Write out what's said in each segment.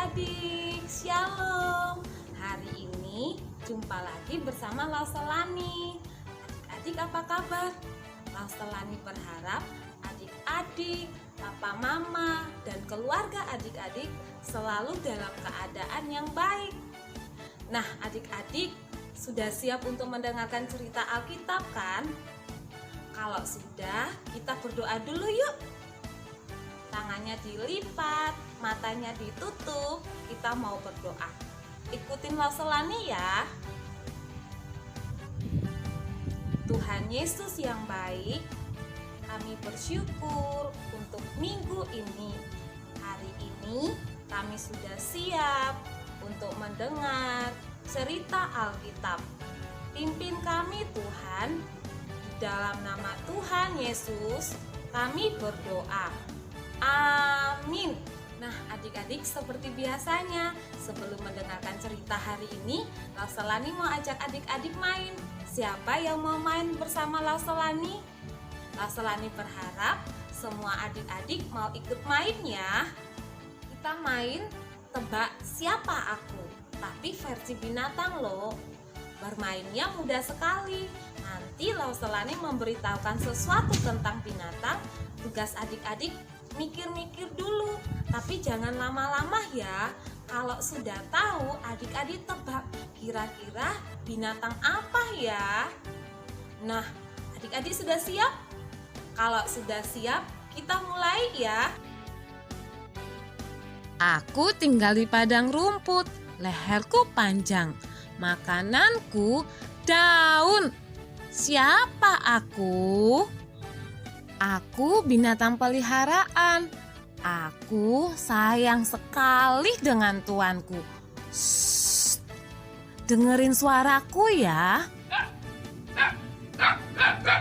adik-adik, Shalom. Hari ini jumpa lagi bersama Lauselani. Adik-adik apa kabar? Lauselani berharap adik-adik, papa mama, dan keluarga adik-adik selalu dalam keadaan yang baik. Nah, adik-adik sudah siap untuk mendengarkan cerita Alkitab kan? Kalau sudah, kita berdoa dulu yuk. Tangannya dilipat, matanya ditutup, kita mau berdoa. Ikutin Lauselani ya. Tuhan Yesus yang baik, kami bersyukur untuk minggu ini. Hari ini kami sudah siap untuk mendengar cerita Alkitab. Pimpin kami Tuhan, di dalam nama Tuhan Yesus kami berdoa. Amin. Nah, adik-adik, seperti biasanya, sebelum mendengarkan cerita hari ini, Lauselani mau ajak adik-adik main. Siapa yang mau main bersama Lauselani? Lauselani berharap semua adik-adik mau ikut main ya. Kita main tebak siapa aku, tapi versi binatang loh. Bermainnya mudah sekali. Nanti Lauselani memberitahukan sesuatu tentang binatang. Tugas adik-adik mikir-mikir dulu, tapi jangan lama-lama ya. Kalau sudah tahu, adik-adik tebak kira-kira binatang apa ya. Nah, adik-adik sudah siap? Kalau sudah siap, kita mulai ya. Aku tinggal di padang rumput, leherku panjang, makananku daun. Siapa aku? Aku binatang peliharaan. Aku sayang sekali dengan tuanku. Shh, dengerin suaraku ya.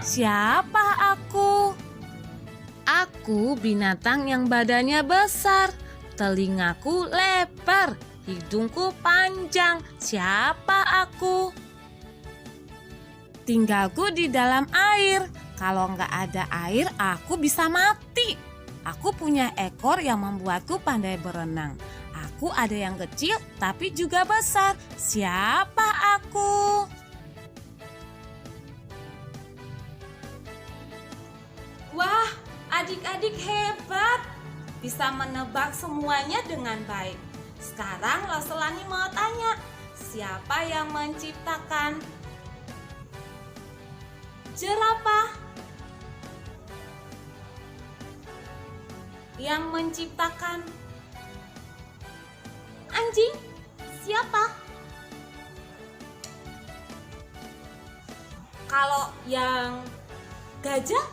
Siapa aku? Aku binatang yang badannya besar, telingaku lebar, hidungku panjang. Siapa aku? Tinggalku di dalam air. Kalau nggak ada air, aku bisa mati. Aku punya ekor yang membuatku pandai berenang. Aku ada yang kecil tapi juga besar. Siapa aku? Wah, adik-adik hebat. Bisa menebak semuanya dengan baik. Sekarang Lauselani mau tanya, siapa yang menciptakan jerapah? Yang menciptakan anjing? Siapa? Kalau yang gajah?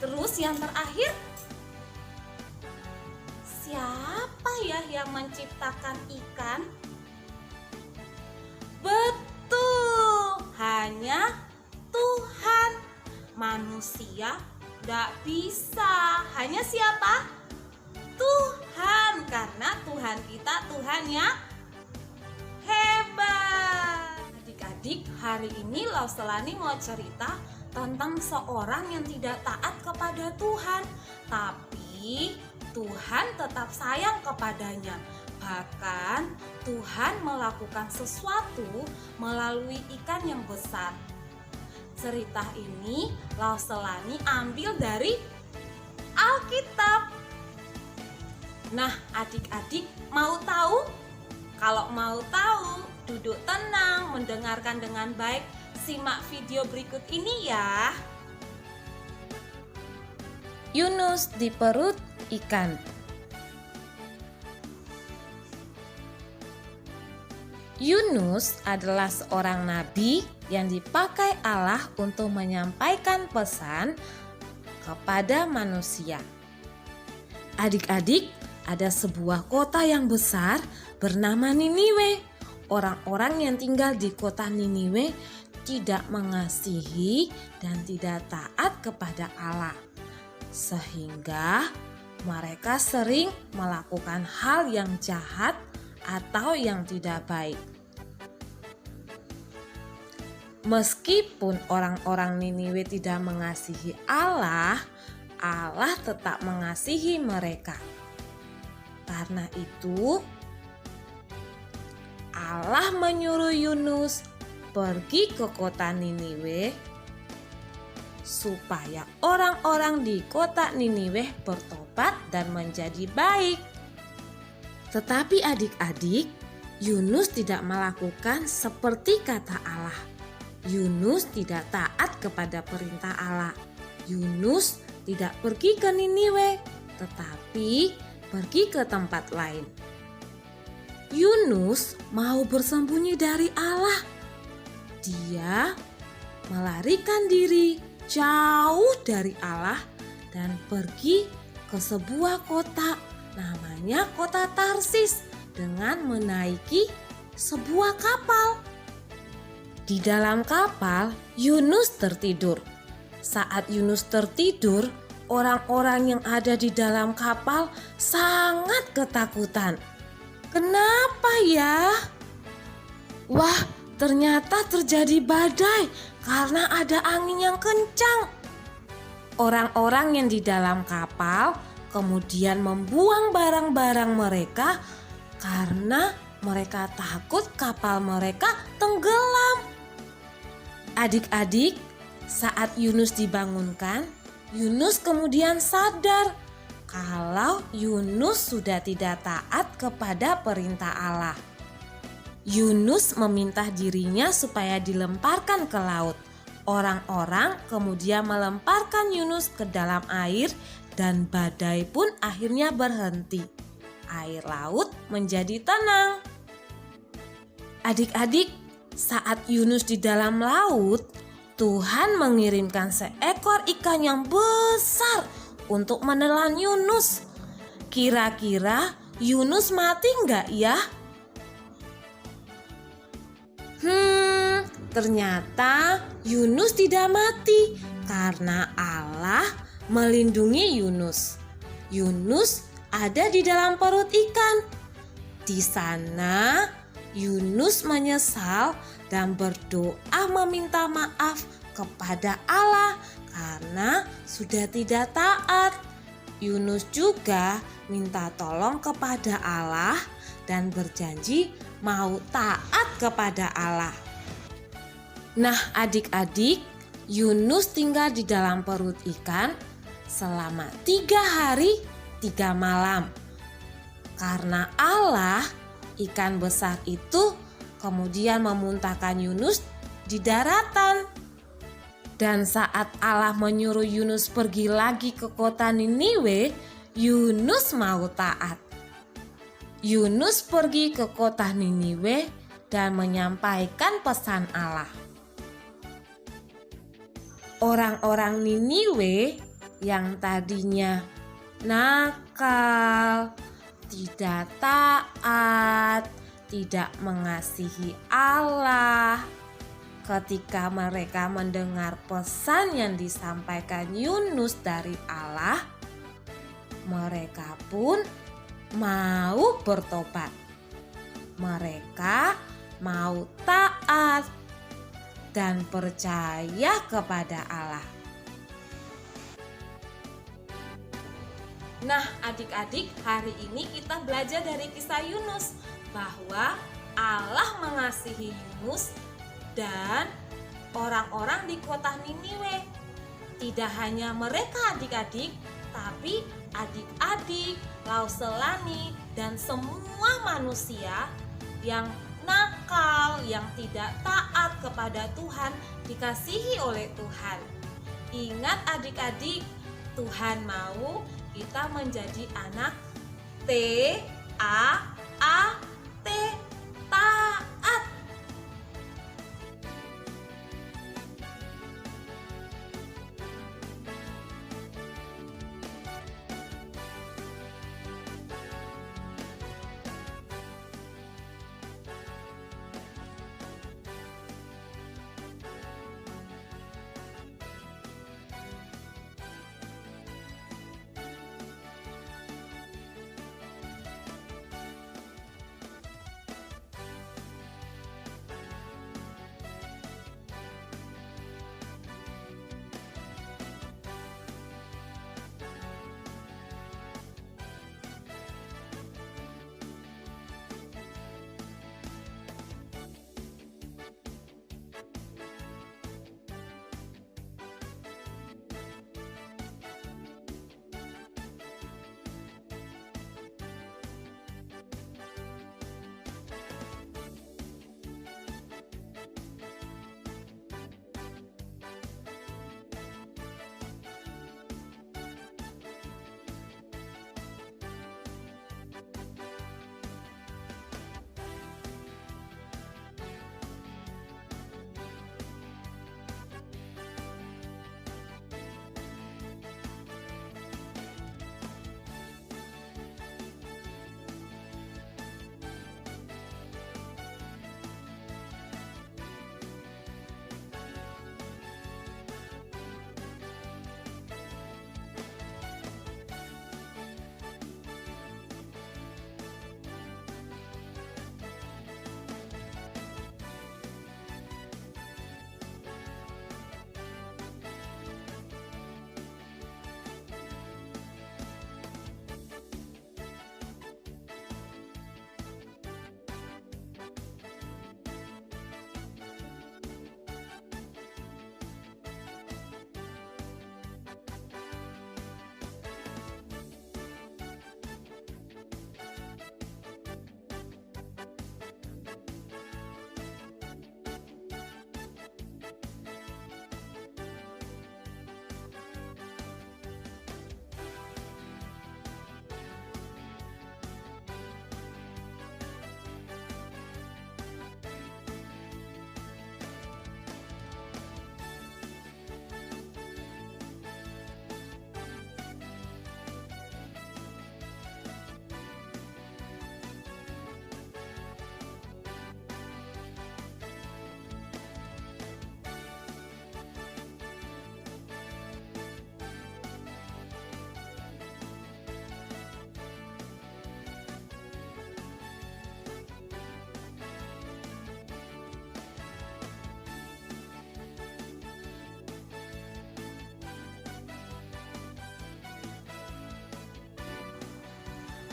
Terus yang terakhir? Siapa ya yang menciptakan ikan? Betul, hanya Tuhan. Manusia gak bisa. Hanya siapa? Tuhan. Karena Tuhan kita Tuhan yang hebat. Adik-adik, hari ini Lauselani mau cerita tentang seorang yang tidak taat kepada Tuhan, tapi Tuhan tetap sayang kepadanya. Bahkan Tuhan melakukan sesuatu melalui ikan yang besar. Cerita ini Lauselani ambil dari Alkitab. Nah, adik-adik mau tahu? Kalau mau tahu, duduk tenang, mendengarkan dengan baik. Simak video berikut ini ya. Yunus di perut ikan. Yunus adalah seorang nabi yang dipakai Allah untuk menyampaikan pesan kepada manusia. Adik-adik, ada sebuah kota yang besar bernama Niniwe. Orang-orang yang tinggal di kota Niniwe tidak mengasihi dan tidak taat kepada Allah, sehingga mereka sering melakukan hal yang jahat atau yang tidak baik. Meskipun orang-orang Niniwe tidak mengasihi Allah, Allah tetap mengasihi mereka. Karena itu, Allah menyuruh Yunus pergi ke kota Niniwe supaya orang-orang di kota Niniwe bertobat dan menjadi baik. Tetapi adik-adik, Yunus tidak melakukan seperti kata Allah. Yunus tidak taat kepada perintah Allah. Yunus tidak pergi ke Niniwe, tetapi pergi ke tempat lain. Yunus mau bersembunyi dari Allah. Dia melarikan diri jauh dari Allah dan pergi ke sebuah kota, namanya kota Tarsis, dengan menaiki sebuah kapal. Di dalam kapal, Yunus tertidur. Saat Yunus tertidur, orang-orang yang ada di dalam kapal sangat ketakutan. Kenapa ya? Wah, ternyata terjadi badai karena ada angin yang kencang. Orang-orang yang di dalam kapal kemudian membuang barang-barang mereka karena mereka takut kapal mereka tenggelam. Adik-adik, saat Yunus dibangunkan, Yunus kemudian sadar kalau Yunus sudah tidak taat kepada perintah Allah. Yunus meminta dirinya supaya dilemparkan ke laut. Orang-orang kemudian melemparkan Yunus ke dalam air dan badai pun akhirnya berhenti. Air laut menjadi tenang. Adik-adik, saat Yunus di dalam laut, Tuhan mengirimkan seekor ikan yang besar untuk menelan Yunus. Kira-kira Yunus mati enggak ya? Ternyata Yunus tidak mati karena Allah melindungi Yunus. Yunus ada di dalam perut ikan. Di sana Yunus menyesal dan berdoa meminta maaf kepada Allah karena sudah tidak taat. Yunus juga minta tolong kepada Allah dan berjanji mau taat kepada Allah. Nah, adik-adik, Yunus tinggal di dalam perut ikan selama 3 hari 3 malam. Karena Allah, ikan besar itu kemudian memuntahkan Yunus di daratan. Dan saat Allah menyuruh Yunus pergi lagi ke kota Niniwe, Yunus mau taat. Yunus pergi ke kota Niniwe dan menyampaikan pesan Allah. Orang-orang Niniwe yang tadinya nakal, tidak taat, tidak mengasihi Allah, ketika mereka mendengar pesan yang disampaikan Yunus dari Allah, mereka pun mau bertobat. Mereka mau taat dan percaya kepada Allah. Nah, adik-adik, hari ini kita belajar dari kisah Yunus bahwa Allah mengasihi Yunus dan orang-orang di kota Niniwe. Tidak hanya mereka adik-adik, tapi adik-adik, Lauselani, dan semua manusia yang nakal, yang tidak taat kepada Tuhan dikasihi oleh Tuhan. Ingat adik-adik, Tuhan mau kita menjadi anak T-A-A-T, taat.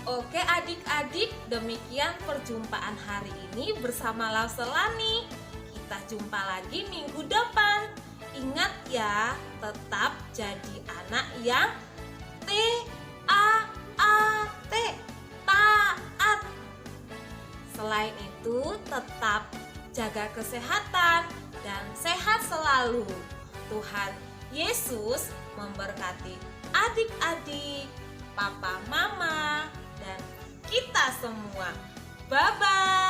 Oke adik-adik, demikian perjumpaan hari ini bersama Lauselani. Kita jumpa lagi minggu depan. Ingat ya, tetap jadi anak yang T-A-A-T, taat. Selain itu, tetap jaga kesehatan dan sehat selalu. Tuhan Yesus memberkati adik-adik, papa, mama, dan kita semua. Bye-bye.